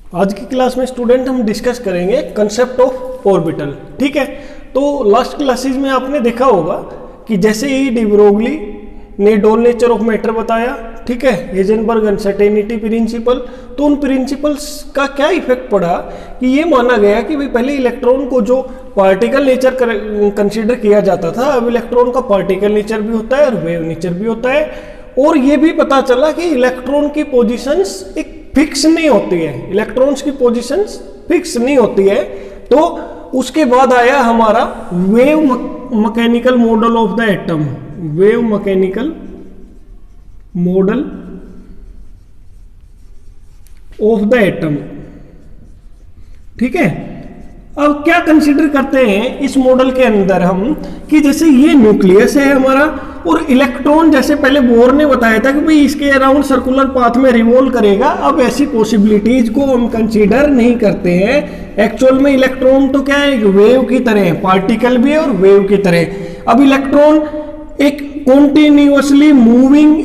आज की क्लास में स्टूडेंट हम डिस्कस करेंगे कंसेप्ट ऑफ ऑर्बिटल। ठीक है, तो लास्ट क्लासेस में आपने देखा होगा कि जैसे ही डी ब्रोगली ने डोल नेचर ऑफ मैटर बताया, ठीक है, हेजनबर्ग अनसर्टेनिटी प्रिंसिपल, तो उन प्रिंसिपल्स का क्या इफेक्ट पड़ा कि ये माना गया कि भाई पहले इलेक्ट्रॉन को जो पार्टिकल नेचर कंसीडर किया जाता था, अब इलेक्ट्रॉन का पार्टिकल नेचर भी होता है और वेव नेचर भी होता है। और ये भी पता चला कि इलेक्ट्रॉन की पोजीशंस एक फिक्स नहीं होती है, इलेक्ट्रॉन्स की पोजीशंस फिक्स नहीं होती है। तो उसके बाद आया हमारा wave mechanical model of the atom, wave mechanical model of the atom. ठीक है, अब क्या कंसीडर करते हैं इस मॉडल के अंदर हम कि जैसे ये न्यूक्लियस है हमारा और इलेक्ट्रॉन, जैसे पहले बोर ने बताया था कि भाई इसके अराउंड सर्कुलर पाथ में रिवॉल्व करेगा। अब ऐसी पॉसिबिलिटीज को हम कंसीडर नहीं करते हैं। एक्चुअल में इलेक्ट्रॉन तो क्या है, एक वेव की तरह है, पार्टिकल भी है और वेव की तरह। अब इलेक्ट्रॉन एक कॉन्टिन्यूअसली मूविंग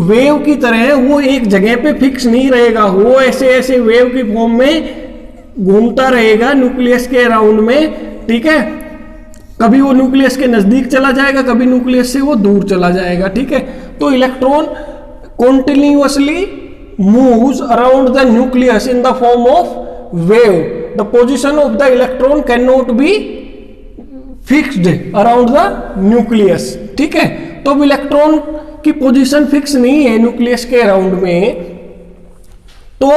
वेव की तरह है, वो एक जगह पे फिक्स नहीं रहेगा, वो ऐसे ऐसे वेव की फॉर्म में घूमता रहेगा न्यूक्लियस के अराउंड में। ठीक है, कभी वो न्यूक्लियस के नजदीक चला जाएगा, कभी न्यूक्लियस से वो दूर चला जाएगा। ठीक है, तो electron continuously moves around the nucleus in the form of wave. The position of the electron can not be fixed around the nucleus. ठीक है, तो अब इलेक्ट्रॉन की पोजीशन फिक्स नहीं है न्यूक्लियस के अराउंड में, तो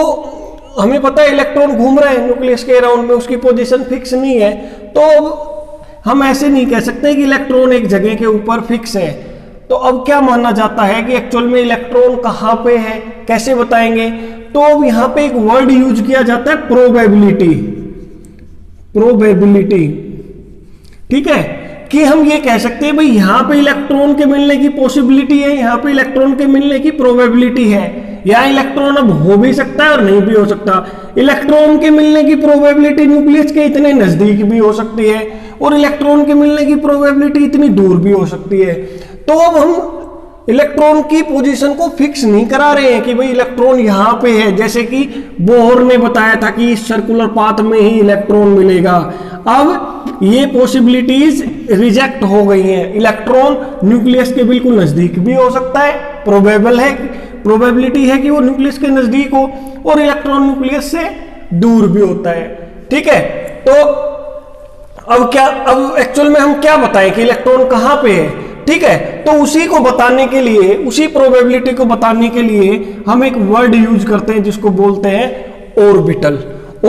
हमें पता है इलेक्ट्रॉन घूम रहा है न्यूक्लियस के अराउंड में, उसकी पोजीशन फिक्स नहीं है। तो हम ऐसे नहीं कह सकते कि इलेक्ट्रॉन एक जगह के ऊपर फिक्स है। तो अब क्या माना जाता है कि एक्चुअल में इलेक्ट्रॉन कहाँ पे है, कैसे बताएंगे? तो अब यहाँ पे एक वर्ड यूज किया जाता है, प्रोबेबिलिटी। प्रोबेबिलिटी, ठीक है, कि हम ये कह सकते हैं भाई यहाँ पे इलेक्ट्रॉन के मिलने की पॉसिबिलिटी है, यहाँ पे इलेक्ट्रॉन के मिलने की प्रोबेबिलिटी है। या इलेक्ट्रॉन अब हो भी सकता है और नहीं भी हो सकता। इलेक्ट्रॉन के मिलने की प्रोबेबिलिटी न्यूक्लियस के इतने नजदीक भी हो सकती है और इलेक्ट्रॉन के मिलने की प्रोबेबिलिटी इतनी दूर भी हो सकती है। तो अब हम इलेक्ट्रॉन की पोजीशन को फिक्स नहीं करा रहे हैं कि भाई इलेक्ट्रॉन यहाँ पे है, जैसे कि बोहर ने बताया था कि इस सर्कुलर पाथ में ही इलेक्ट्रॉन मिलेगा। अब ये पॉसिबिलिटीज रिजेक्ट हो गई हैं। इलेक्ट्रॉन न्यूक्लियस के बिल्कुल नजदीक भी हो सकता है, प्रोबेबल है, प्रोबेबिलिटी है कि वो न्यूक्लियस के नजदीक हो, और इलेक्ट्रॉन न्यूक्लियस से दूर भी होता है। ठीक है, तो अब एक्चुअल में हम क्या बताएं कि इलेक्ट्रॉन कहां पे है? ठीक है, तो उसी को बताने के लिए, उसी प्रोबेबिलिटी को बताने के लिए हम एक वर्ड यूज करते हैं जिसको बोलते हैं ऑर्बिटल।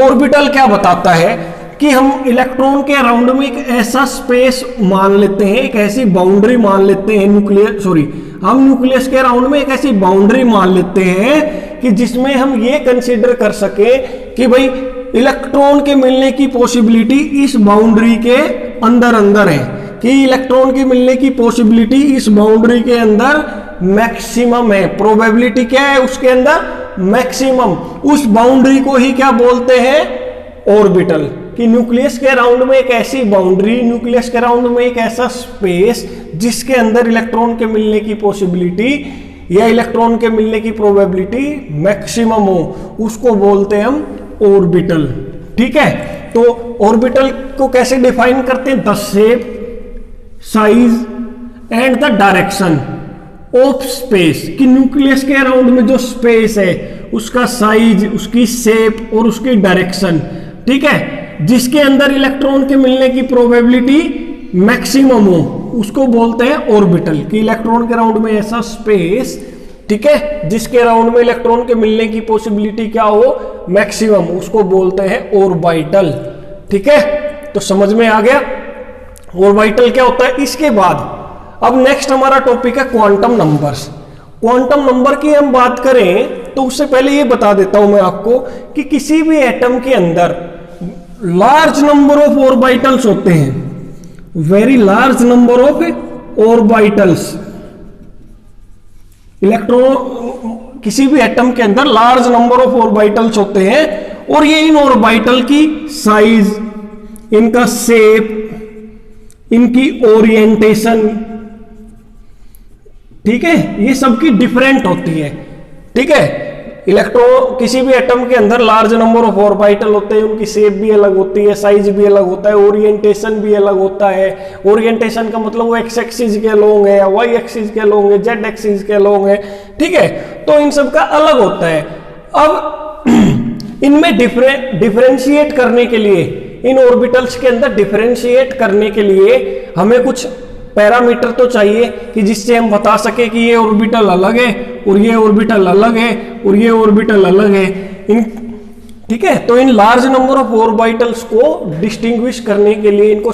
ऑर्बिटल क्या बताता है कि हम इलेक्ट्रॉन के अराउंड में एक ऐसा स्पेस मान लेते हैं, एक ऐसी बाउंड्री मान लेते हैं, हम न्यूक्लियस के अराउंड में एक ऐसी बाउंड्री मान लेते हैं कि जिसमें हम ये कंसीडर कर सके कि भाई इलेक्ट्रॉन के मिलने की पॉसिबिलिटी इस बाउंड्री के अंदर अंदर है, कि इलेक्ट्रॉन की मिलने की पॉसिबिलिटी इस बाउंड्री के अंदर मैक्सिमम है। प्रोबेबिलिटी क्या है उसके अंदर? मैक्सिमम। उस बाउंड्री को ही क्या बोलते हैं? ऑर्बिटल। कि न्यूक्लियस के अराउंड में एक ऐसी बाउंड्री, न्यूक्लियस के अराउंड में एक ऐसा स्पेस जिसके अंदर इलेक्ट्रॉन के मिलने की पॉसिबिलिटी या इलेक्ट्रॉन के मिलने की प्रोबेबिलिटी मैक्सिमम हो, उसको बोलते हैं हम ऑर्बिटल। ठीक है, तो ऑर्बिटल को कैसे डिफाइन करते हैं? The shape, size and the direction of space. कि न्यूक्लियस के अराउंड में जो स्पेस है उसका साइज, उसकी शेप और उसकी डायरेक्शन, ठीक है, जिसके अंदर इलेक्ट्रॉन के मिलने की प्रोबेबिलिटी मैक्सिमम हो, उसको बोलते हैं ऑर्बिटल। कि इलेक्ट्रॉन के अराउंड में ऐसा स्पेस, ठीक है, जिसके अराउंड में इलेक्ट्रॉन के मिलने की पॉसिबिलिटी क्या हो? मैक्सिमम, उसको बोलते हैं ऑर्बिटल। ठीक है, तो समझ में आ गया ऑर्बिटल क्या होता है। इसके बाद अब नेक्स्ट हमारा टॉपिक है क्वांटम नंबर्स। क्वांटम नंबर की हम बात करें तो उससे पहले ये बता देता हूं मैं आपको कि किसी भी एटम के अंदर लार्ज नंबर ऑफ ऑर्बिटल्स होते हैं, very large number of orbitals. Electron किसी भी एटम के अंदर लार्ज नंबर ऑफ ऑर्बिटल्स होते हैं और ये इन ऑर्बिटल की साइज, इनका शेप, इनकी ओरिएंटेशन, ठीक है, ये सबकी डिफरेंट होती है। ठीक है, इलेक्ट्रॉन किसी भी एटम के अंदर लार्ज नंबर ऑफ ऑर्बिटल होते हैं, उनकी शेप भी अलग होती है, साइज भी अलग होता है, ओरिएंटेशन भी अलग होता है। ओरिएंटेशन का मतलब वो एक्स एक्सिस के अलोंग है या वाई एक्सिस के अलोंग है, जेड एक्सिस के अलोंग है, ठीक है। तो इन सब का अलग होता है। अब इनमें डिफरेंशिएट करने के लिए, इन ऑर्बिटल्स के अंदर डिफरेंशिएट करने के लिए हमें कुछ पैरामीटर तो चाहिए कि जिससे हम बता सके कि ये ऑर्बिटल अलग है और ये ऑर्बिटल अलग है और ये ऑर्बिटल अलग है। इन ठीक है, तो in large number of orbitals को डिस्टिंग्विश करने के लिए, इनको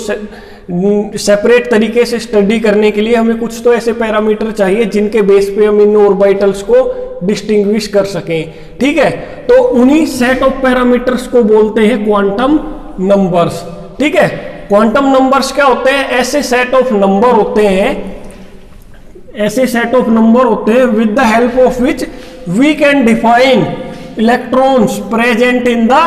सेपरेट तरीके से स्टडी करने के लिए हमें कुछ तो ऐसे पैरामीटर चाहिए जिनके बेस पे हम इन ऑर्बिटल्स को डिस्टिंग्विश कर सकें, ठीक है। तो उन्हीं सेट ऑफ पैरामीटर्स को बोलते हैं क्वांटम नंबर्स, ठीक है। क्वांटम नंबर्स क्या होते हैं? ऐसे सेट ऑफ नंबर होते हैं, ऐसे सेट ऑफ नंबर होते हैं with the help of which we can define electrons present in the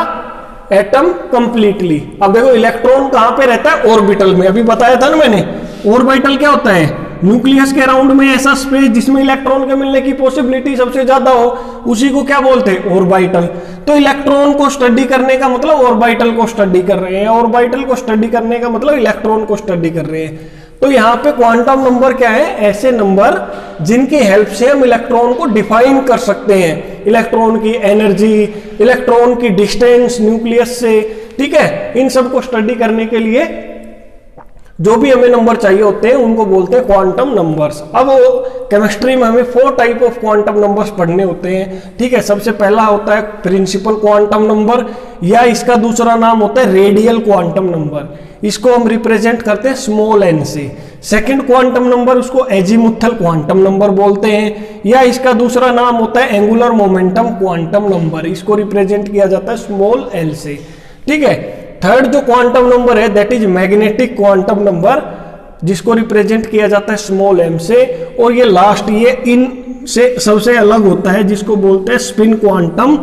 atom completely. अब देखो इलेक्ट्रॉन कहां पे रहता है? ऑर्बिटल में। अभी बताया था ना मैंने, ऑर्बिटल क्या होता है? न्यूक्लियस के अराउंड में ऐसा स्पेस जिसमें इलेक्ट्रॉन के मिलने की पॉसिबिलिटी सबसे ज्यादा हो, उसी को क्या बोलते हैं? ऑर्बिटल। तो इलेक्ट्रॉन को स्टडी करने का मतलब ऑर्बिटल को स्टडी कर रहे हैं, ऑर्बिटल को स्टडी करने का मतलब इलेक्ट्रॉन को स्टडी कर रहे हैं। तो यहाँ पे क्वांटम नंबर क्या है? ऐसे नंबर जिनकी हेल्प से हम इलेक्ट्रॉन को डिफाइन कर सकते हैं, इलेक्ट्रॉन की एनर्जी, इलेक्ट्रॉन की डिस्टेंस न्यूक्लियस से, ठीक है। इन सब को स्टडी करने के लिए जो भी हमें नंबर चाहिए होते हैं उनको बोलते हैं क्वांटम नंबर्स। अब केमिस्ट्री में हमें 4 टाइप ऑफ क्वांटम नंबर्स पढ़ने होते हैं, ठीक है। सबसे पहला होता है प्रिंसिपल क्वांटम नंबर, या इसका दूसरा नाम होता है रेडियल क्वांटम नंबर। इसको हम रिप्रेजेंट करते हैं स्मॉल एन से। सेकंड क्वांटम नंबर उसको एजीमुथल क्वांटम नंबर बोलते हैं, या इसका दूसरा नाम होता है एंगुलर मोमेंटम क्वांटम नंबर। इसको रिप्रेजेंट किया जाता है स्मॉल एल से, ठीक है। थर्ड जो क्वांटम नंबर है that is magnetic quantum number, जिसको रिप्रेजेंट किया जाता है स्मॉल एम से। और ये लास्ट, ये इन से सबसे अलग होता है, जिसको बोलते हैं स्पिन क्वांटम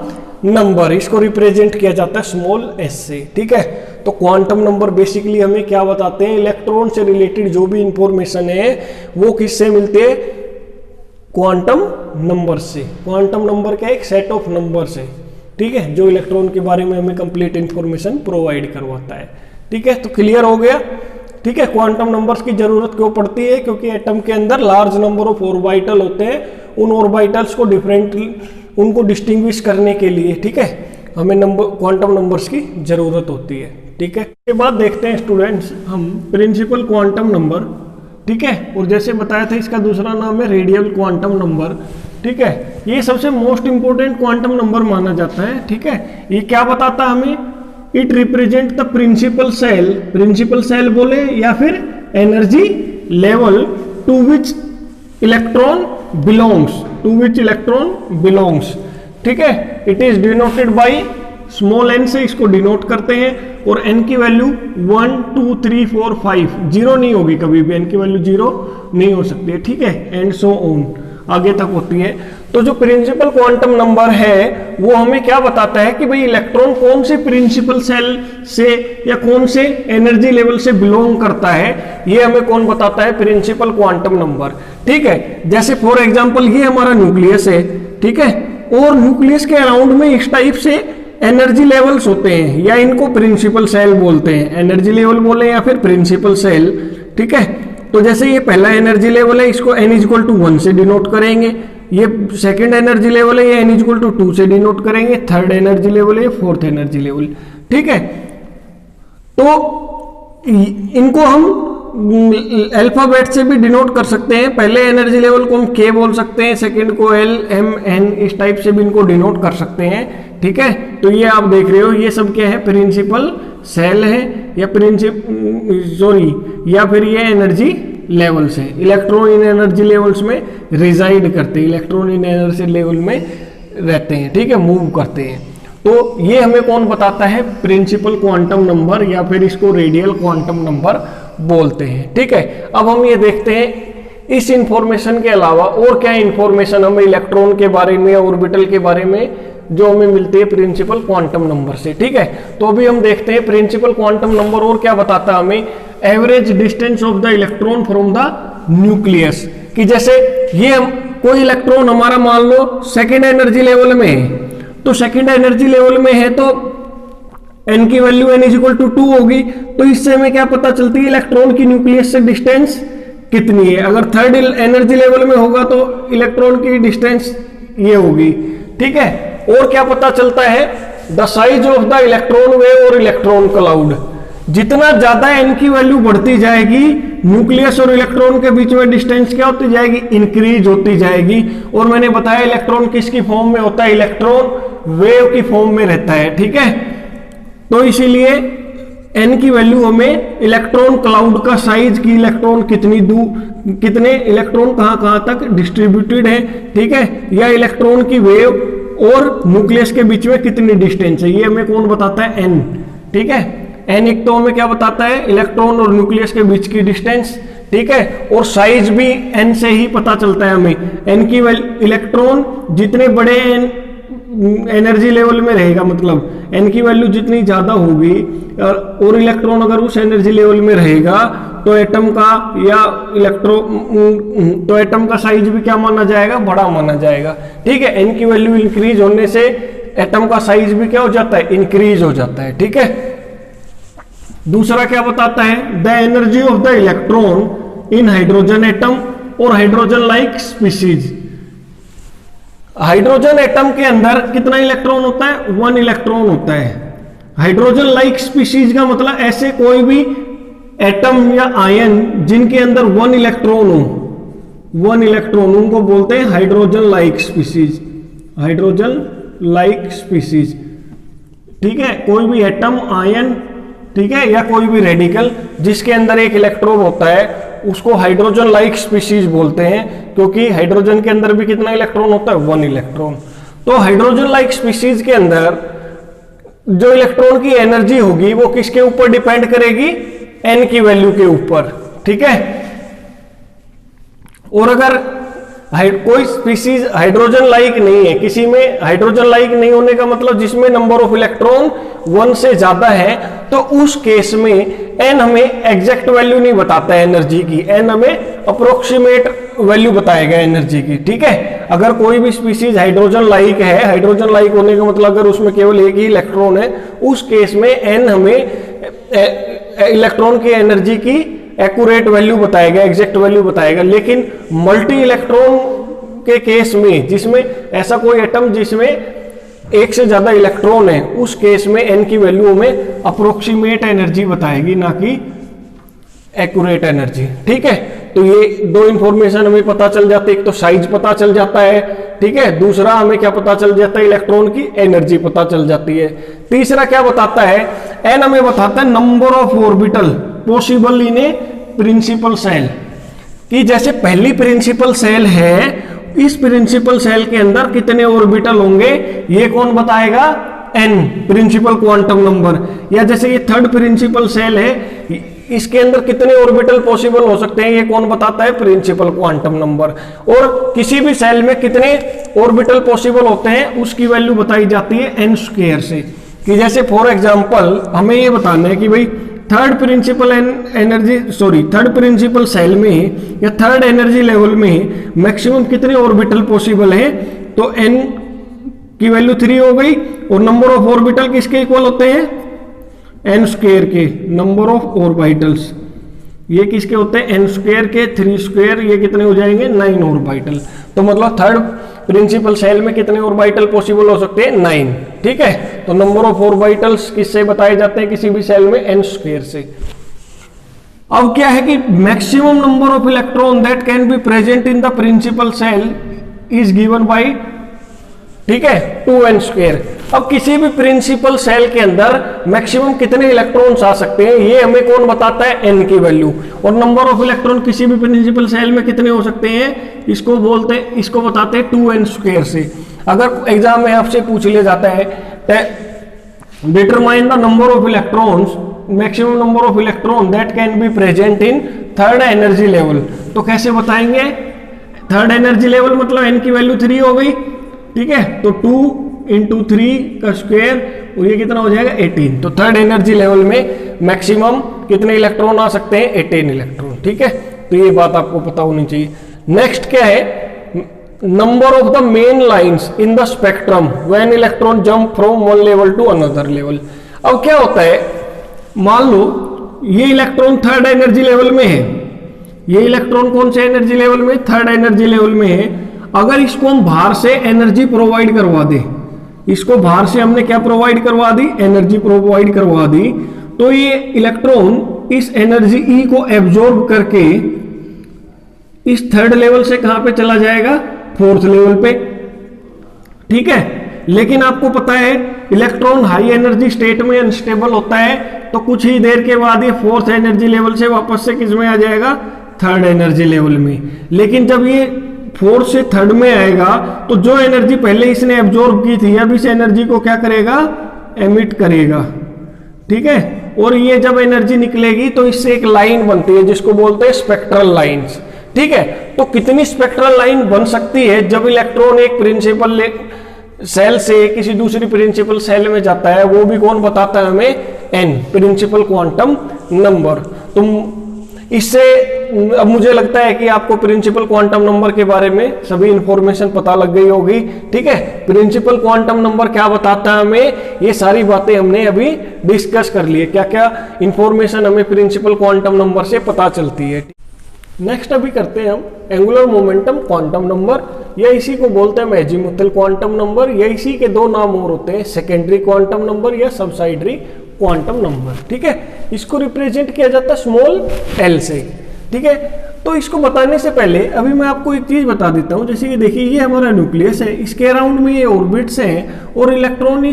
नंबर। इसको रिप्रेजेंट किया जाता है स्मॉल एस से, ठीक है। तो क्वांटम नंबर बेसिकली हमें क्या बताते हैं? इलेक्ट्रॉन से रिलेटेड जो भी इंफॉर्मेशन है वो किससे मिलते हैं? क्वांटम नंबर से। क्वांटम नंबर क्या है? एक सेट ऑफ नंबर्स है, ठीक है, जो इलेक्ट्रॉन के बारे में हमें कंप्लीट इंफॉर्मेशन प्रोवाइड करवाता है, ठीक है। तो क्लियर हो गया, ठीक है। क्वांटम नंबर्स की जरूरत क्यों पड़ती है? क्योंकि एटम के अंदर लार्ज नंबर ऑफ ऑर्बिटल होते हैं, उन ऑर्बिटल्स को उनको डिस्टिंग्विश करने के लिए, ठीक है, हमें क्वांटम नंबर्स की जरूरत होती है, ठीक है। इसके बाद देखते हैं स्टूडेंट्स हम प्रिंसिपल क्वांटम नंबर, ठीक है। और जैसे बताया था इसका दूसरा नाम है रेडियल क्वांटम नंबर, ठीक है। ये सबसे मोस्ट इंपोर्टेंट क्वांटम नंबर माना जाता है, ठीक है। ये क्या बताता है हमें? It represent the principal shell, principal shell बोले या फिर energy level to which electron belongs, to which electron belongs, ठीक है। It is denoted by small n से इसको डिनोट करते हैं, और एन की वैल्यू 1 2 3 4 5, जीरो नहीं होगी कभी भी, एन की वैल्यू जीरो नहीं हो सकती है, ठीक है, एंड सो ऑन आगे तक होती है। तो जो प्रिंसिपल क्वांटम नंबर है वो हमें क्या बताता है कि भाई इलेक्ट्रॉन कौन से प्रिंसिपल सेल से या कौन से एनर्जी लेवल से बिलोंग करता है, ये हमें कौन बताता है? प्रिंसिपल क्वांटम नंबर, ठीक है। जैसे फॉर एग्जांपल ये हमारा न्यूक्लियस है, ठीक है, और न्यूक्लियस के अराउंड में इस टाइप से एनर्जी लेवल्स होते हैं, या इनको प्रिंसिपल सेल बोलते हैं, एनर्जी लेवल बोले या फिर प्रिंसिपल सेल, ठीक है। तो जैसे ये पहला एनर्जी लेवल है, इसको n इक्वल टू 1 से डिनोट करेंगे। ये सेकंड एनर्जी लेवल है, ये n इक्वल टू 2 से डिनोट करेंगे। थर्ड एनर्जी लेवल है, फोर्थ एनर्जी लेवल, ठीक है। तो इनको हम अल्फाबेट से भी डिनोट कर सकते हैं। पहले एनर्जी लेवल को हम K बोल सकते हैं, सेकंड को L M N, इस टाइप से भी इनको डिनोट कर सकते हैं, ठीक है। तो ये आप देख रहे हो, ये सब क्या है? प्रिंसिपल सेल है, या या फिर ये एनर्जी लेवल्स है। इलेक्ट्रॉन इन एनर्जी लेवल्स में रिजाइड करते हैं, इलेक्ट्रॉन इन एनर्जी लेवल में रहते हैं, ठीक है, मूव करते हैं। तो ये हमें कौन बताता है? प्रिंसिपल क्वांटम नंबर, या फिर इसको रेडियल क्वांटम नंबर बोलते हैं, ठीक है। अब हम ये देखते हैं इस इंफॉर्मेशन के अलावा और क्या इंफॉर्मेशन हमें इलेक्ट्रॉन के बारे में, ऑर्बिटल के बारे में जो हमें मिलती है प्रिंसिपल क्वांटम नंबर से, ठीक है। तो अभी हम देखते हैं प्रिंसिपल क्वांटम नंबर और क्या बताता है हमें? Average distance of the electron from the nucleus, कि जैसे ये कोई इलेक्ट्रॉन हमारा मान लो सेकेंड एनर्जी लेवल में है, तो सेकेंड एनर्जी लेवल में है तो n की value n is equal to 2 होगी। तो इससे हमें क्या पता चलती है इलेक्ट्रॉन की न्यूक्लियस से डिस्टेंस कितनी है। अगर थर्ड एनर्जी लेवल में होगा तो इलेक्ट्रॉन की डिस्टेंस ये होगी, ठीक है। और क्या पता चलता है, the size of the electron wave और इलेक्ट्रॉन क्लाउड। जितना ज्यादा n की वैल्यू बढ़ती जाएगी, न्यूक्लियस और इलेक्ट्रॉन के बीच में डिस्टेंस क्या होती जाएगी, इंक्रीज होती जाएगी। और मैंने बताया इलेक्ट्रॉन किसकी फॉर्म में होता है, इलेक्ट्रॉन वेव की फॉर्म में रहता है, ठीक है। तो इसीलिए n की वैल्यू हमें इलेक्ट्रॉन क्लाउड का साइज की इलेक्ट्रॉन कितने इलेक्ट्रॉन कहां तक डिस्ट्रीब्यूटेड है, ठीक है, या इलेक्ट्रॉन की वेव और न्यूक्लियस के बीच में कितनी डिस्टेंस है, ये हमें कौन बताता है, n, ठीक है। n एक तो हमें क्या बताता है, इलेक्ट्रॉन और न्यूक्लियस के बीच की डिस्टेंस, ठीक है। और साइज भी n से ही पता चलता है हमें। n की इलेक्ट्रॉन जितने बड़े एनर्जी लेवल में रहेगा, मतलब n की वैल्यू जितनी ज्यादा होगी और इलेक्ट्रॉन अगर उस एनर्जी लेवल में रहेगा तो एटम का तो एटम का साइज भी क्या माना जाएगा, बड़ा माना जाएगा, ठीक है। n की वैल्यू इंक्रीज होने से एटम का साइज भी क्या हो जाता है, इंक्रीज हो जाता है, ठीक है। दूसरा क्या बताता है, the energy of the electron in hydrogen atom और hydrogen like species. Hydrogen atom के अंदर कितना इलेक्ट्रॉन होता है, 1 इलेक्ट्रॉन होता है। हाइड्रोजन लाइक स्पीसीज का मतलब ऐसे कोई भी एटम या आयन जिनके अंदर 1 इलेक्ट्रॉन हो, 1 इलेक्ट्रॉन, उनको बोलते हैं hydrogen like species, hydrogen like species, ठीक है। कोई भी एटम, आयन, ठीक है, या कोई भी रेडिकल जिसके अंदर 1 इलेक्ट्रॉन होता है उसको हाइड्रोजन लाइक स्पीसीज बोलते हैं, क्योंकि हाइड्रोजन के अंदर भी कितना इलेक्ट्रॉन होता है, 1 इलेक्ट्रॉन। तो हाइड्रोजन लाइक स्पीसीज के अंदर जो इलेक्ट्रॉन की एनर्जी होगी वो किसके ऊपर डिपेंड करेगी, n की वैल्यू के ऊपर, ठीक है। और अगर कोई स्पीसीज हाइड्रोजन लाइक नहीं है, किसी में हाइड्रोजन लाइक नहीं होने का मतलब जिसमें नंबर ऑफ इलेक्ट्रॉन 1 से ज्यादा है, तो उस केस में n हमें एग्जैक्ट वैल्यू नहीं बताता है एनर्जी की, n हमें अप्रोक्सीमेट वैल्यू बताएगा एनर्जी की, ठीक है। अगर कोई भी स्पीसीज हाइड्रोजन लाइक है, हाइड्रोजन लाइक होने का मतलब अगर उसमें केवल 1 ही इलेक्ट्रॉन है, उस केस में n हमें इलेक्ट्रॉन की एनर्जी की एक्यूरेट वैल्यू बताएगा, एग्जैक्ट वैल्यू बताएगा। लेकिन मल्टी इलेक्ट्रॉन के केस में, जिसमें ऐसा कोई एटम जिसमें 1 से ज्यादा इलेक्ट्रॉन है, उस केस में n की वैल्यू हमें अप्रोक्सीमेट एनर्जी बताएगी, ना कि एक्यूरेट एनर्जी, ठीक है। तो ये 2 इंफॉर्मेशन हमें पता चल जाती है, एक तो साइज पता चल जाता है, ठीक है, दूसरा हमें क्या पता चल जाता है, इलेक्ट्रॉन की एनर्जी पता चल जाती है। तीसरा क्या बताता है, n हमें बताता है number of orbital possible in a principal shell, कि जैसे पहली प्रिंसिपल सेल है, इस प्रिंसिपल सेल के अंदर कितने ऑर्बिटल होंगे ये कौन बताएगा, n, प्रिंसिपल क्वांटम नंबर। या जैसे ये थर्ड प्रिंसिपल सेल है, इसके अंदर कितने ऑर्बिटल पॉसिबल हो सकते हैं ये कौन बताता है, प्रिंसिपल क्वांटम नंबर। और किसी भी सेल में कितने ऑर्बिटल पॉसिबल होते हैं उसकी वैल्यू बताई जाती है n² से। कि जैसे फॉर एग्जांपल हमें ये बताना है कि भाई थर्ड प्रिंसिपल सेल में या थर्ड एनर्जी लेवल में मैक्सिमम कितने ऑर्बिटल पॉसिबल हैं, तो n की वैल्यू 3 हो गई। और नंबर ऑफ ऑर्बिटल किसके इक्वल होते हैं, n² के, नंबर ऑफ ऑर्बिटल्स ये किसके होते हैं, n² के, 3², ये कितने हो जाएंगे, 9 ऑर्बिटल। तो मतलब थर्ड प्रिंसिपल सेल में कितने ऑर्बिटल पॉसिबल हो सकते हैं, 9, ठीक है। तो नंबर ऑफ ऑर्बिटल्स किससे बताए जाते हैं, किसी भी सेल में n² से। अब क्या है कि maximum number of electron that can be present in the principal shell is given by, ठीक है, 2n²। अब किसी भी प्रिंसिपल सेल के अंदर मैक्सिमम कितने इलेक्ट्रॉन्स आ सकते हैं ये हमें कौन बताता है, n की वैल्यू। और नंबर ऑफ इलेक्ट्रॉन किसी भी प्रिंसिपल सेल में कितने हो सकते हैं, इसको बताते हैं 2n² से। अगर एग्जाम में आपसे पूछ लिया जाता है determine the number of electrons, maximum number of electron that can be present in third energy level, तो कैसे बताएंगे, थर्ड एनर्जी लेवल मतलब n की वैल्यू 3 हो गई, ठीक है। तो 2 × 3 का स्क्वायर, और ये कितना हो जाएगा, 18। तो थर्ड एनर्जी लेवल में मैक्सिमम कितने इलेक्ट्रॉन आ सकते हैं, 18 इलेक्ट्रॉन, ठीक है। तो ये बात आपको पता होनी चाहिए। नेक्स्ट क्या है, number of the main lines in the spectrum when electron jump from one level to another level। अब क्या होता है, मान लो ये इलेक्ट्रॉन थर्ड एनर्जी लेवल में है, ये इलेक्ट्रॉन कौन से एनर्जी लेवल में, थर्ड एनर्जी लेवल में है। अगर इसको हम बाहर से एनर्जी प्रोवाइड करवा दें, इसको बाहर से हमने क्या प्रोवाइड करवा दी, एनर्जी प्रोवाइड करवा दी, तो ये इलेक्ट्रॉन इस एनर्जी ई को एब्जॉर्ब करके इस थर्ड लेवल से कहां पे चला जाएगा, फोर्थ लेवल पे। ठीक है, लेकिन आपको पता है इलेक्ट्रॉन हाई एनर्जी स्टेट में अनस्टेबल होता है, तो कुछ ही देर के बाद ये फोर्थ एनर्जी लेवल से वापस से किस में आ जाएगा, थर्ड एनर्जी लेवल में। लेकिन जब ये फोर्थ से थर्ड में आएगा तो जो एनर्जी पहले इसने एब्जॉर्ब की थी, अब इस एनर्जी को क्या करेगा, एमिट करेगा। ठीक है, और ये जब एनर्जी निकलेगी तो इससे एक लाइन बनती है जिसको बोलते हैं स्पेक्ट्रल लाइंस। ठीक है, तो कितनी स्पेक्ट्रल लाइन बन सकती है, जब इलेक्ट्रॉन एक प्रिंसिपल सेल से किसी दूसरी प्रिंसिपल सेल में जाता है, वो भी कौन बताता है हमें, एन, प्रिंसिपल क्वांटम नंबर। तो इससे अब मुझे लगता है कि आपको प्रिंसिपल क्वांटम नंबर के बारे में सभी इंफॉर्मेशन पता लग गई होगी। ठीक है, प्रिंसिपल क्वांटम नंबर क्या बताता है हमें, ये सारी बातें हमने अभी डिस्कस कर ली है, क्या क्या इंफॉर्मेशन हमें प्रिंसिपल क्वांटम नंबर से पता चलती है। नेक्स्ट अभी करते हैं हम एंगुलर मोमेंटम क्वांटम नंबर, या इसी को बोलते हैं अजीमुथल क्वांटम नंबर, या इसी के दो नाम और होते हैं, सेकेंडरी क्वांटम नंबर या सबसाइडरी क्वांटम नंबर। ठीक है, इसको रिप्रेजेंट किया जाता है स्मॉल एल से। ठीक है, तो इसको बताने से पहले अभी मैं आपको एक चीज बता देता हूं। जैसे कि देखिए, ये हमारा न्यूक्लियस है, इसके अराउंड में ये ऑर्बिट्स हैं, और इलेक्ट्रॉन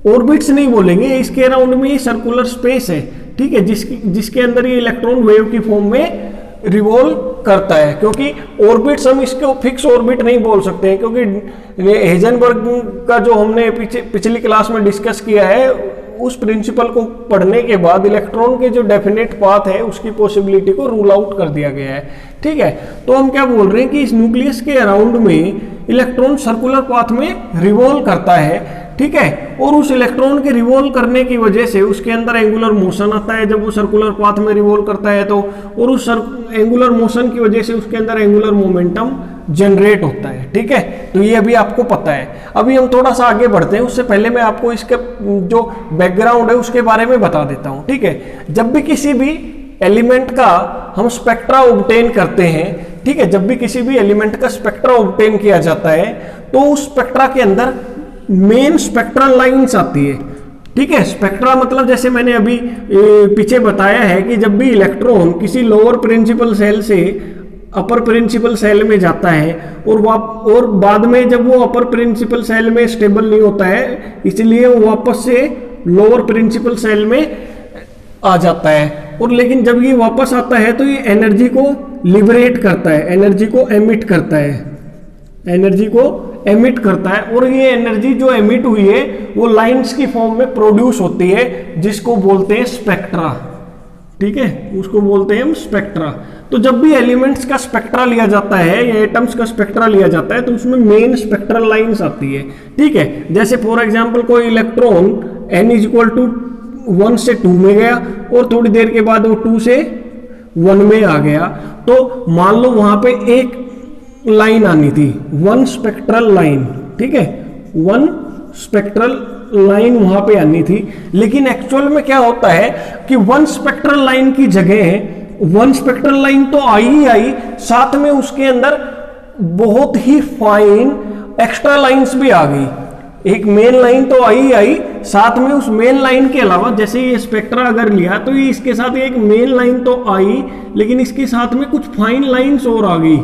ऑर्बिट्स नहीं बोलेंगे, इसके अराउंड में ये सर्कुलर स्पेस है। ठीक है, जिसके अंदर ये इलेक्ट्रॉन वेव की फॉर्म में रिवॉल्व करता है, क्योंकि ऑर्बिट्स हम इसको फिक्स ऑर्बिट नहीं बोल सकते हैं, क्योंकि हेजनबर्ग का जो हमने पिछली क्लास में डिस्कस किया है, उस प्रिंसिपल को पढ़ने के बाद इलेक्ट्रॉन के जो डेफिनेट पाथ है उसकी पॉसिबिलिटी को रूल आउट कर दिया गया है। ठीक है, तो हम क्या बोल रहे हैं कि इस न्यूक्लियस के अराउंड में इलेक्ट्रॉन सर्कुलर पाथ में रिवॉल्व करता है। ठीक है, और उस इलेक्ट्रॉन के रिवॉल्व करने की वजह से उसके अंदर एंगुलर मोशन आता है जब वो सर्कुलर पाथ में रिवॉल्व करता है, तो और उस एंगुलर मोशन की वजह से उसके अंदर एंगुलर मोमेंटम जनरेट होता है। ठीक है, तो ये अभी आपको पता है। अभी हम थोड़ा सा आगे बढ़ते हैं, उससे पहले मैं आपको इसका जो बैकग्राउंड है उसके बारे में बता देता हूं। ठीक है, जब भी किसी भी एलिमेंट का हम स्पेक्ट्रा ऑब्टेन करते हैं, ठीक है, जब भी किसी भी एलिमेंट का स्पेक्ट्रा ऑब्टेन किया जाता है, तो उस स्पेक्ट्रा के अंदर मेन स्पेक्ट्रल लाइंस आती है। ठीक है, स्पेक्ट्रा मतलब जैसे मैंने अभी पीछे बताया है कि जब भी इलेक्ट्रॉन किसी लोअर प्रिंसिपल सेल से अपर प्रिंसिपल सेल में जाता है, और बाद में जब वो अपर प्रिंसिपल सेल में स्टेबल नहीं होता है, इसलिए वो वापस से लोअर प्रिंसिपल सेल में आ जाता है। और लेकिन जब ये वापस आता है तो ये एनर्जी को लिबरेट करता है, एनर्जी को एमिट करता है, एनर्जी को एमिट करता है, और ये एनर्जी जो एमिट हुई है वो लाइंस की फॉर्म में प्रोड्यूस होती है, जिसको बोलते हैं स्पेक्ट्रा। ठीक है, उसको बोलते हैं हम स्पेक्ट्रा। तो जब भी एलिमेंट्स का स्पेक्ट्रा लिया जाता है या एटम्स का स्पेक्ट्रा लिया जाता है, तो उसमें मेन स्पेक्ट्रल लाइंस आती है। ठीक है, जैसे फॉर एग्जांपल कोई इलेक्ट्रॉन n = 1 से 2 में गया, और थोड़ी देर के बाद वो 2 से 1 में आ गया, तो मान लो वहां पे एक लाइन आनी थी, 1 स्पेक्ट्रल लाइन। ठीक है, 1 स्पेक्ट्रल लाइन वहां पे आनी थी, लेकिन एक्चुअल में क्या होता है कि 1 स्पेक्ट्रल लाइन की जगह 1 स्पेक्ट्रल लाइन तो आई ही आई, साथ में उसके अंदर बहुत ही फाइन एक्स्ट्रा लाइंस भी आ गई। एक मेन लाइन तो आई आई, साथ में उस मेन लाइन के अलावा, जैसे ये स्पेक्ट्रा अगर लिया तो ये इसके साथ एक मेन लाइन तो आई, लेकिन इसके साथ में कुछ फाइन लाइंस और आ गई,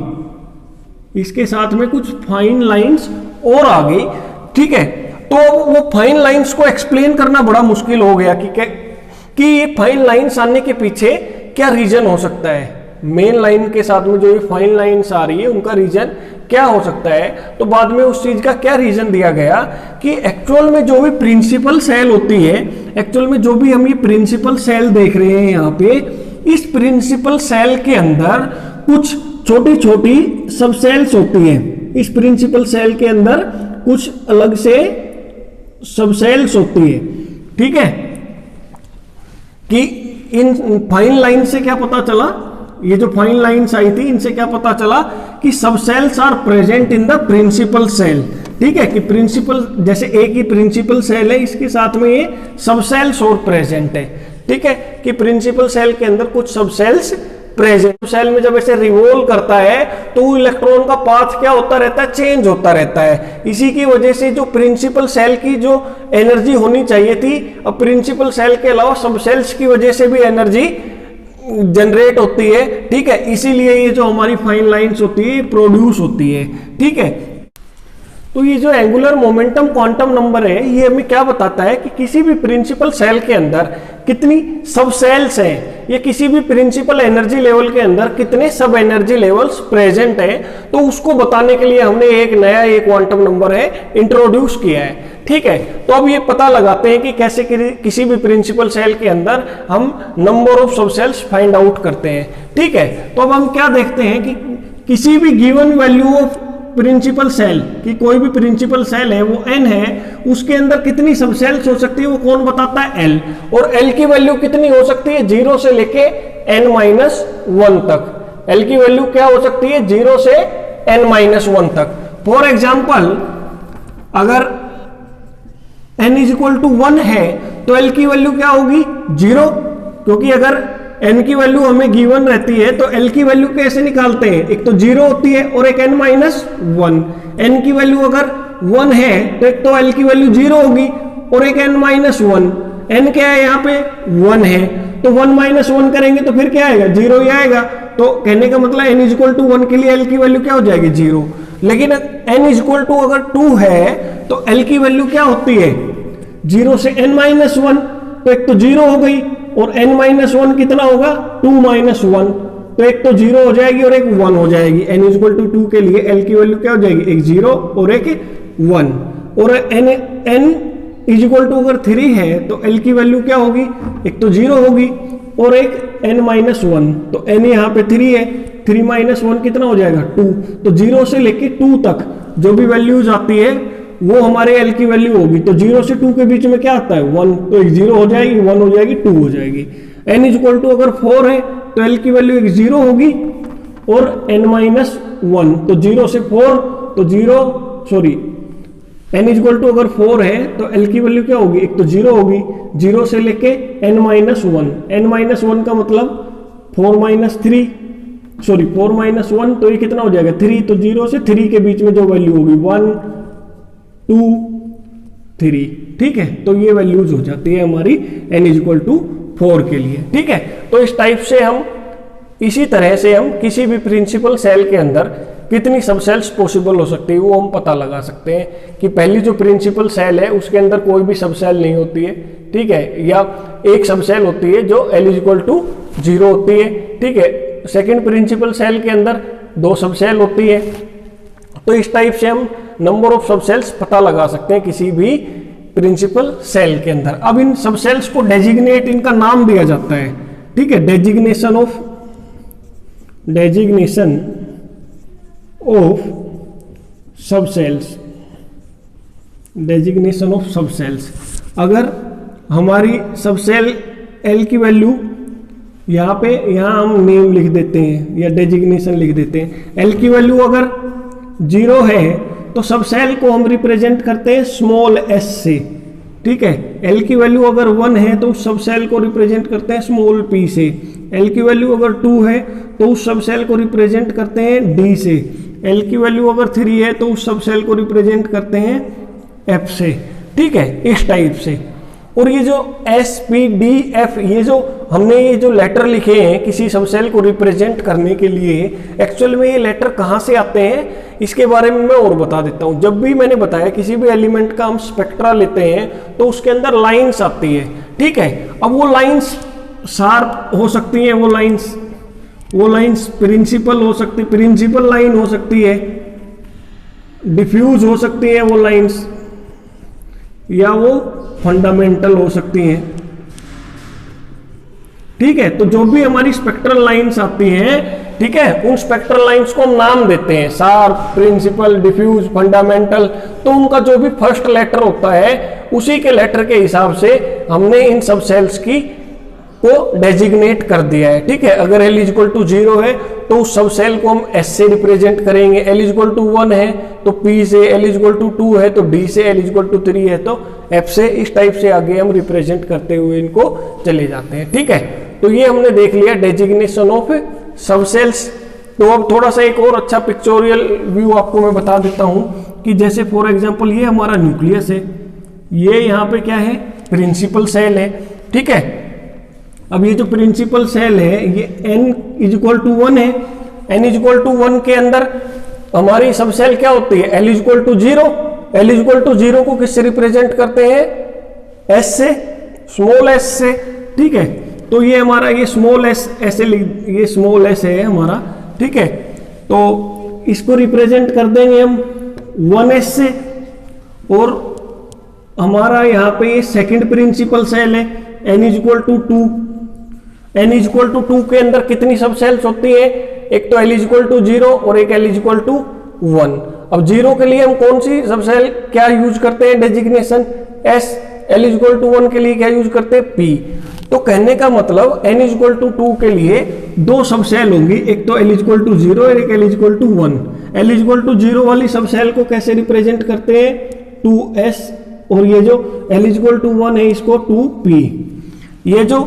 इसके साथ में कुछ फाइन लाइंस और आ गई। ठीक है, तो वो फाइन लाइंस को एक्सप्लेन करना बड़ा मुश्किल हो गया कि ये फाइन लाइंस आने के पीछे क्या रीजन हो सकता है। मेन लाइन के साथ में जो ये फाइन लाइंस आ रही है उनका रीजन क्या हो सकता है। तो बाद में उस चीज का क्या रीजन दिया गया कि एक्चुअल में जो भी प्रिंसिपल सेल होती है, एक्चुअल में जो भी हम ये प्रिंसिपल सेल देख रहे हैं यहाँ पे, इस प्रिंसिपल सेल के अंदर कुछ छोटी छोटी सब सेल्स होती हैं। इस प्रिंसिपल सेल के अंदर कुछ अलग से सब सेल्स होती है। ठीक है, कि इन फाइन लाइन से क्या पता चला, ये जो फाइन लाइंस आई थी इनसे क्या पता चला कि subshells are present in the principal shell. ठीक है, कि प्रिंसिपल जैसे एक ही प्रिंसिपल सेल है, इसके साथ में ये सब सेल्स और प्रेजेंट है। ठीक है, कि प्रिंसिपल सेल के अंदर कुछ सब सेल्स प्रेजेंट। सेल में जब ऐसे रिवॉल्व करता है तो इलेक्ट्रॉन का पाथ क्या होता रहता है, चेंज होता रहता है। इसी की वजह से जो प्रिंसिपल सेल की जो एनर्जी होनी चाहिए थी, अब प्रिंसिपल सेल के अलावा सब सेल्स की वजह से भी एनर्जी जनरेट होती है। ठीक है, इसीलिए ये जो हमारी फाइन लाइंस होती है प्रोड्यूस होती है। ठीक है, तो ये जो एंगुलर मोमेंटम क्वांटम नंबर है ये हमें क्या बताता है कि किसी भी प्रिंसिपल सेल के अंदर कितनी सब सेल्स हैं, या किसी भी प्रिंसिपल एनर्जी लेवल के अंदर कितने सब एनर्जी लेवल्स प्रेजेंट हैं। तो उसको बताने के लिए हमने एक नया ये क्वांटम नंबर है इंट्रोड्यूस किया है। ठीक है, तो अब ये पता लगाते हैं कि कैसे किसी भी प्रिंसिपल सेल के अंदर हम नंबर ऑफ सब सेल्स फाइंड आउट करते हैं। ठीक है, तो अब हम क्या देखते हैं कि किसी भी given value of principal shell, कि कोई भी प्रिंसिपल सेल है वो n है, उसके अंदर कितनी सब सेल्स हो सकती है वो कौन बताता है, l। और l की वैल्यू कितनी हो सकती है, 0 से लेके n-1 तक। l की वैल्यू क्या हो सकती है, 0 से n-1 तक। फॉर एग्जाम्पल अगर n = 1 है तो l की वैल्यू क्या होगी, 0, क्योंकि अगर n की वैल्यू हमें गिवन रहती है तो l की वैल्यू कैसे निकालते हैं, एक तो 0 होती है और एक n-1। n की वैल्यू अगर 1 है तो एक तो l की वैल्यू 0 होगी और एक n-1। n क्या है यहाँ पे, 1 है, तो 1-1 करेंगे तो फिर क्या आएगा, 0 ही आएगा। तो कहने का मतलब n = 1 के लिए l की वैल्यू क्या हो जाएगी, 0। लेकिन n = अगर 2 है तो l की वैल्यू क्या होती है, 0 से n-1, तो एक तो 0 हो गई और n-1 कितना होगा, 2-1, तो एक तो 0 हो जाएगी और एक 1 हो जाएगी। n = 2 के लिए l की वैल्यू क्या हो जाएगी, एक 0 और एक 1। और n अगर 3 है तो l की वैल्यू क्या होगी, एक तो 0 होगी और एक n-1, तो n यहाँ पे 3 है, 3-1 कितना हो जाएगा, 2। तो 0 से लेके 2 तक जो भी वैल्यूज आती है वो हमारे l की वैल्यू होगी। तो 0 से 2 के बीच में क्या आता है, 1, तो एक 0 हो जाएगी, 1 हो जाएगी, 2 हो जाएगी। n = अगर 4 है तो l की वैल्यू एक 0 होगी और n-1, तो 0 से 4 तो 0, सॉरी n = अगर 4 है तो l की वैल्यू क्या होगी, एक तो 0 होगी, 0 से लेके n-1, n-1 का मतलब 4-3, सॉरी 4-1, तो ये कितना हो जाएगा, 3। तो 0 से 3 के बीच में जो वैल्यू होगी 1, 2, 3। ठीक है, तो ये वैल्यूज हो जाती है हमारी n = 4 के लिए। ठीक है, तो इस टाइप से हम, इसी तरह से हम किसी भी प्रिंसिपल सेल के अंदर कितनी सब सेल्स पॉसिबल हो सकती है वो हम पता लगा सकते हैं। कि पहली जो प्रिंसिपल सेल है उसके अंदर कोई भी सब सेल नहीं होती है। ठीक है, या एक सब सेल होती है जो l = 0 होती है। ठीक है, सेकेंड प्रिंसिपल सेल के अंदर 2 सब सेल होती है। तो इस टाइप से हम नंबर ऑफ सब सेल्स पता लगा सकते हैं किसी भी प्रिंसिपल सेल के अंदर। अब इन सब सेल्स को डेजिग्नेट, इनका नाम दिया जाता है। ठीक है, डेजिग्नेशन ऑफ सब सेल्स, डेजिग्नेशन ऑफ सब सेल्स। अगर हमारी सब सेल l की वैल्यू यहाँ पे, यहाँ हम नेम लिख देते हैं या डेजिग्नेशन लिख देते हैं। l की वैल्यू अगर 0 है तो सब सेल को हम रिप्रेजेंट करते हैं स्मॉल s से। ठीक है, l की वैल्यू अगर 1 है तो उस सब सेल को रिप्रेजेंट करते हैं स्मॉल p से। l की वैल्यू अगर 2 है तो उस सब सेल को रिप्रेजेंट करते हैं d से। l की वैल्यू अगर 3 है तो उस सब सेल को रिप्रेजेंट करते हैं f से। ठीक है, इस टाइप से। और ये जो S, P, D, F, ये जो हमने ये जो लेटर लिखे हैं किसी सब सेल को रिप्रेजेंट करने के लिए, एक्चुअल में ये लेटर कहाँ से आते हैं इसके बारे में मैं और बता देता हूँ। जब भी मैंने बताया किसी भी एलिमेंट का हम स्पेक्ट्रा लेते हैं तो उसके अंदर लाइंस आती है। ठीक है, अब वो लाइंस शार्प हो सकती हैं, वो लाइंस प्रिंसिपल हो सकती, प्रिंसिपल लाइन हो सकती है, डिफ्यूज हो सकती है वो लाइंस, या वो फंडामेंटल हो सकती हैं। ठीक है, तो जो भी हमारी स्पेक्ट्रल लाइंस आती हैं, ठीक है, उन स्पेक्ट्रल लाइंस को हम नाम देते हैं, शार्प, प्रिंसिपल, डिफ्यूज, फंडामेंटल। तो उनका जो भी फर्स्ट लेटर होता है उसी के लेटर के हिसाब से हमने इन सब सेल्स की को डेजिग्नेट कर दिया है। ठीक है, अगर L इक्वल टू 0 है तो उस सब सेल को हम S से रिप्रेजेंट करेंगे, L इक्वल टू 1 है तो P से, L इक्वल टू 2 है तो D से, L इक्वल टू 3 है तो F से, इस टाइप से आगे हम रिप्रेजेंट करते हुए इनको चले जाते हैं। ठीक है, तो ये हमने देख लिया डेजिग्नेशन ऑफ सब सेल्स। तो अब थोड़ा सा एक और अच्छा पिक्चोरियल व्यू आपको मैं बता देता हूं कि जैसे फॉर एग्जांपल ये हमारा न्यूक्लियस है, ये यहाँ पे क्या है, प्रिंसिपल सेल है। ठीक है, अब ये जो प्रिंसिपल सेल है ये n इक्वल टू 1 है, n इक्वल टू 1 के अंदर हमारी सब सेल क्या होती है, L equal to 0, L equal to 0 को किससे रिप्रेजेंट करते हैं, S से, स्मॉल s से। ठीक है, तो ये हमारा ये स्मॉल s ऐसे ये स्मॉल s है हमारा। ठीक है, तो इसको रिप्रेजेंट कर देंगे हम 1s से, और हमारा यहाँ पे ये सेकंड प्रिंसिपल सेल है n equal to 2, n equal to 2 के अंदर कितनी सब सेल्स होती है, एक तो L इक्वल टू 0 और एक L इक्वल टू 1। अब 0 के लिए हम कौन सी सब सेल क्या यूज करते हैं designation S, L equal to 1 के लिए क्या यूज करते हैं P। तो कहने का मतलब n इक्वल टू 2 के लिए दो सब सेल होंगी, एक तो L इक्वल टू 0 और एक L equal to 1। L equal to 0 वाली सब सेल को कैसे रिप्रेजेंट करते हैं, 2s, और ये जो L इक्वल टू 1 है इसको 2p। ये जो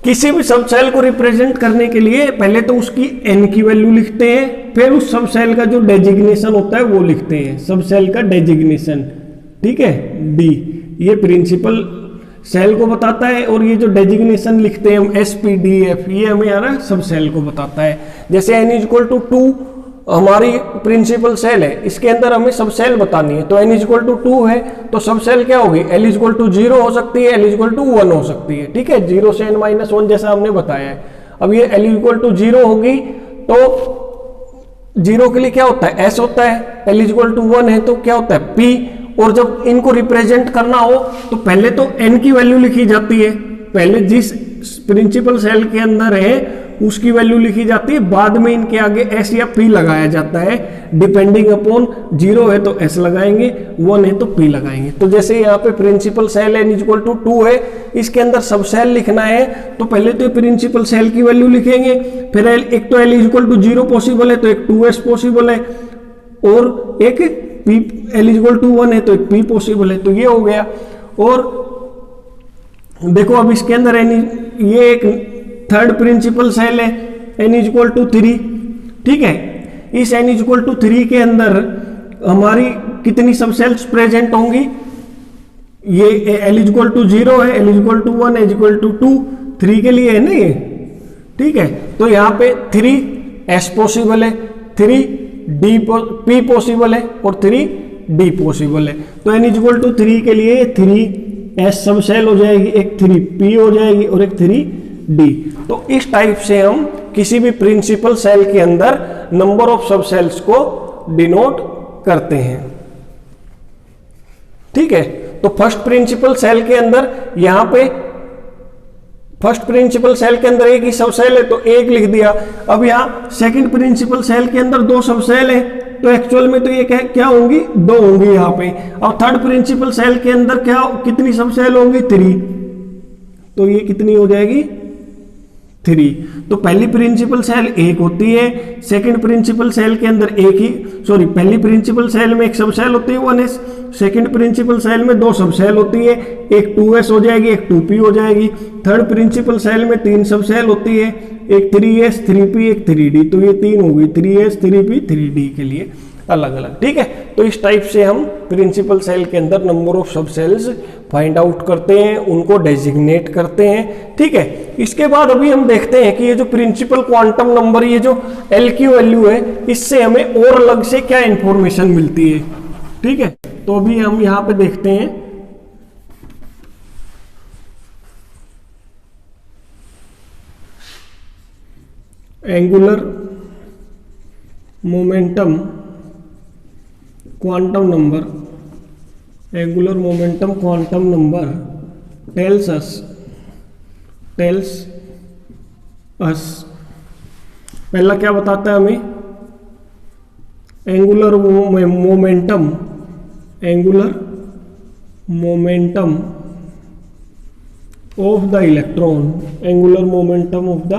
किसी भी सब सेल को रिप्रेजेंट करने के लिए पहले तो उसकी n की वैल्यू लिखते हैं, फिर उस सब सेल का जो डेजिग्नेशन होता है वो लिखते हैं, सब सेल का डेजिग्नेशन। ठीक है, D ये प्रिंसिपल सेल को बताता है, और ये जो डेजिग्नेशन लिखते हैं हम SPDF ये हमें यार सब सेल को बताता है। जैसे n इक्वल टू 2 हमारी प्रिंसिपल सेल है, इसके अंदर हमें सब सेल बतानी है, तो n इक्वल टू 2 है तो सब सेल क्या होगी, L इक्वल टू 0 हो सकती है, L इक्वल टू 1 हो सकती है। ठीक है, 0 से n-1 जैसा हमने बताया है। अब ये L इक्वल टू 0 होगी तो 0 के लिए क्या होता है, S होता है, L इक्वल टू 1 है तो क्या होता है, P। और जब इनको रिप्रेजेंट करना हो तो पहले तो n की वैल्यू लिखी जाती है, पहले जिस प्रिंसिपल सेल के अंदर है उसकी वैल्यू लिखी जाती है, बाद में इनके आगे S या P लगाया जाता है, डिपेंडिंग अपॉन 0 है तो S लगाएंगे, 1 है तो P लगाएंगे। तो जैसे यहाँ पे principal shell n equal to 2 है, इसके अंदर सब सेल लिखना है तो पहले तो प्रिंसिपल सेल की वैल्यू लिखेंगे, फिर एक तो L इक्वल टू 0 पॉसिबल है तो एक 2s पॉसिबल है, और एक P L इक्वल टू 1 है तो एक P पॉसिबल है। तो ये हो गया। और देखो अब इसके अंदर ये एक थर्ड प्रिंसिपल सेल है n इक्वल टू 3। ठीक है, इस n इक्वल टू 3 के अंदर हमारी कितनी सब सेल्स प्रेजेंट होंगी, ये L इक्वल टू 0 है, L equal to 1, L equal to 2, 3 के लिए है ना ये। ठीक है, तो यहाँ पे 3s पॉसिबल है, 3p पॉसिबल है और 3d पॉसिबल है। तो n इक्वल टू 3 के लिए 3s सब सेल हो जाएगी, एक 3p हो जाएगी और एक 3d। तो इस टाइप से हम किसी भी प्रिंसिपल सेल के अंदर नंबर ऑफ सब सेल्स को डिनोट करते हैं। ठीक है, तो फर्स्ट प्रिंसिपल सेल के अंदर यहां पे फर्स्ट प्रिंसिपल सेल के अंदर एक ही सब सेल है तो एक लिख दिया। अब यहाँ सेकंड प्रिंसिपल सेल के अंदर दो सब सेल है तो एक्चुअल में तो ये क्या होंगी, दो होंगी यहाँ पे। और थर्ड प्रिंसिपल सेल के अंदर क्या कितनी सब सेल होंगी, 3, तो ये कितनी हो जाएगी, 3। तो पहली प्रिंसिपल सेल एक होती है, सेकंड प्रिंसिपल सेल के अंदर पहली प्रिंसिपल सेल में एक सब सेल होती है 1s, सेकंड प्रिंसिपल सेल में दो सब सेल होती है, एक 2s हो जाएगी, एक 2p हो जाएगी। थर्ड प्रिंसिपल सेल में 3 सब सेल होती है, एक 3s 3p एक 3d, तो ये 3 होगी, 3s 3p 3d के लिए अलग अलग। ठीक है, तो इस टाइप से हम प्रिंसिपल सेल के अंदर नंबर ऑफ सब सेल्स फाइंड आउट करते हैं, उनको डेजिग्नेट करते हैं। ठीक है, इसके बाद अभी हम देखते हैं कि ये जो प्रिंसिपल क्वांटम नंबर, ये जो L की वैल्यू है, इससे हमें और अलग से क्या इंफॉर्मेशन मिलती है। ठीक है, तो अभी हम यहाँ पे देखते हैं angular momentum quantum number, angular momentum quantum number tells us पहला क्या बताता है हमें, angular momentum of the electron, angular momentum of the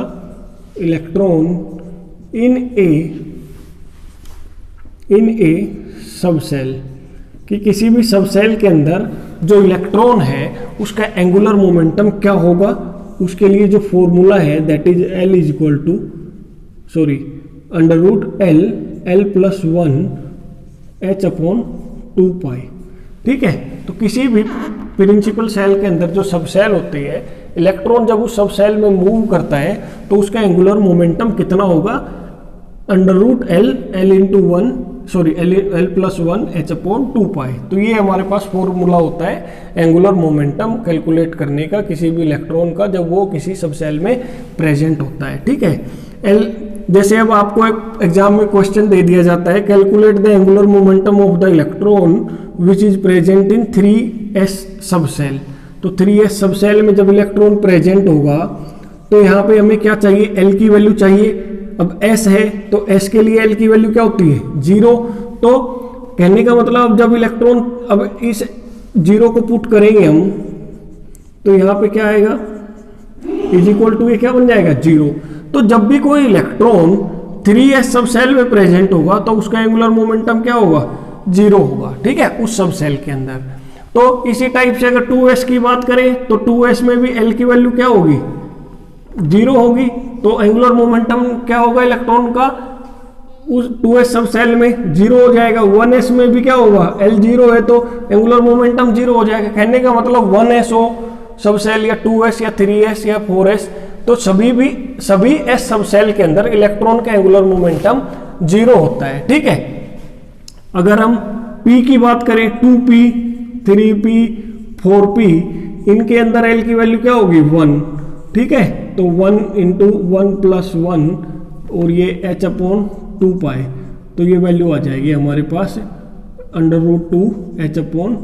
electron in a subshell, कि किसी भी सब सेल के अंदर जो इलेक्ट्रॉन है उसका एंगुलर मोमेंटम क्या होगा, उसके लिए जो फॉर्मूला है that is L is equal to under root L plus 1 H upon 2 pi. ठीक है, तो किसी भी प्रिंसिपल सेल के अंदर जो सब सेल होती है, इलेक्ट्रॉन जब उस सब सेल में मूव करता है तो उसका एंगुलर मोमेंटम कितना होगा, under root L into 1 L plus 1 H upon 2 pi. तो ये हमारे पास फॉर्मूला होता है एंगुलर मोमेंटम कैलकुलेट करने का किसी भी इलेक्ट्रॉन का जब वो किसी सब सेल में प्रेजेंट होता है। ठीक है, जैसे अब आपको एक एग्जाम में क्वेश्चन दे दिया जाता है, calculate the angular momentum of the electron which is present in 3s सब सेल। तो 3s सब सेल में जब इलेक्ट्रॉन प्रेजेंट होगा तो यहाँ पे हमें क्या चाहिए, L की वैल्यू चाहिए। अब S है तो S के लिए L की वैल्यू क्या होती है, 0। तो कहने का मतलब जब इलेक्ट्रॉन, अब इस 0 को पुट करेंगे हम तो यहाँ पे क्या आएगा, इज इक्वल टू ये क्या बन जाएगा, 0। तो जब भी कोई इलेक्ट्रॉन 3s सब सेल में प्रेजेंट होगा तो उसका एंगुलर मोमेंटम क्या होगा, 0 होगा। ठीक है, उस सब सेल के अंदर। तो इसी टाइप से अगर 2s की बात करें तो 2s में भी L की वैल्यू क्या होगी, 0 होगी। तो एंगुलर मोमेंटम क्या होगा इलेक्ट्रॉन का उस 2s सब सेल में, 0 हो जाएगा। 1s में भी क्या होगा, L 0 है तो एंगुलर मोमेंटम 0 हो जाएगा। कहने का मतलब 1s हो सब सेल या 2s या 3s या 4s, तो सभी s सब सेल के अंदर इलेक्ट्रॉन का एंगुलर मोमेंटम 0 होता है। ठीक है, अगर हम p की बात करें, 2p 3p 4p, इनके अंदर L की वैल्यू क्या होगी, 1। ठीक है, तो 1 इंटू 1 प्लस 1 और ये H अपॉन 2 पाई, तो ये वैल्यू आ जाएगी हमारे पास under root 2 H upon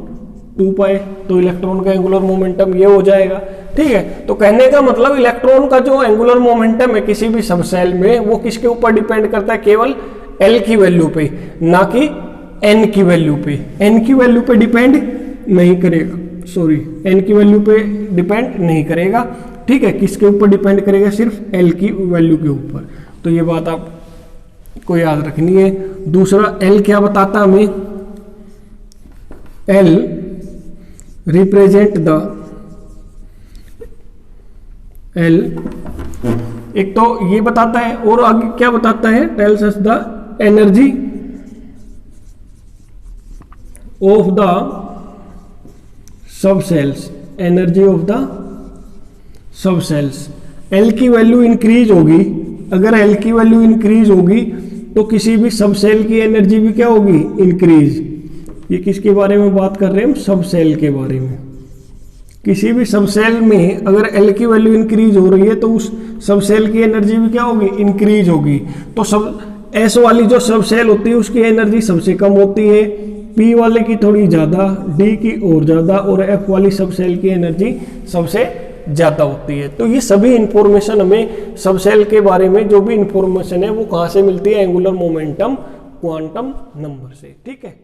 2 pi. तो इलेक्ट्रॉन का एंगुलर मोमेंटम ये हो जाएगा। ठीक है, तो कहने का मतलब इलेक्ट्रॉन का जो एंगुलर मोमेंटम है किसी भी सब सेल में वो किसके ऊपर डिपेंड करता है, केवल L की वैल्यू पे, ना कि N की वैल्यू पे। N की वैल्यू पे डिपेंड नहीं करेगा, N की वैल्यू पे डिपेंड नहीं करेगा। ठीक है, किसके ऊपर डिपेंड करेगा, सिर्फ L की वैल्यू के ऊपर। तो ये बात आपको याद रखनी है। दूसरा L क्या बताता हमें, L रिप्रेजेंट द L, एक तो ये बताता है और आगे क्या बताता है, tells us the energy of the subshells, energy of the subshells. L की वैल्यू इंक्रीज होगी, अगर L की वैल्यू इंक्रीज होगी तो किसी भी सब सेल की एनर्जी भी क्या होगी, इंक्रीज। ये किसके बारे में बात कर रहे हैं हम, सब सेल के बारे में। किसी भी सब सेल में अगर L की वैल्यू इंक्रीज हो रही है तो उस सब सेल की एनर्जी भी क्या होगी, इंक्रीज होगी। तो सब S वाली जो सब सेल होती है उसकी एनर्जी सबसे कम होती है, P वाले की थोड़ी ज़्यादा, D की और ज़्यादा, और F वाली सब सेल की एनर्जी सबसे ज़्यादा होती है। तो ये सभी इंफॉर्मेशन हमें सब सेल के बारे में जो भी इंफॉर्मेशन है वो कहाँ से मिलती है, एंगुलर मोमेंटम क्वांटम नंबर से। ठीक है।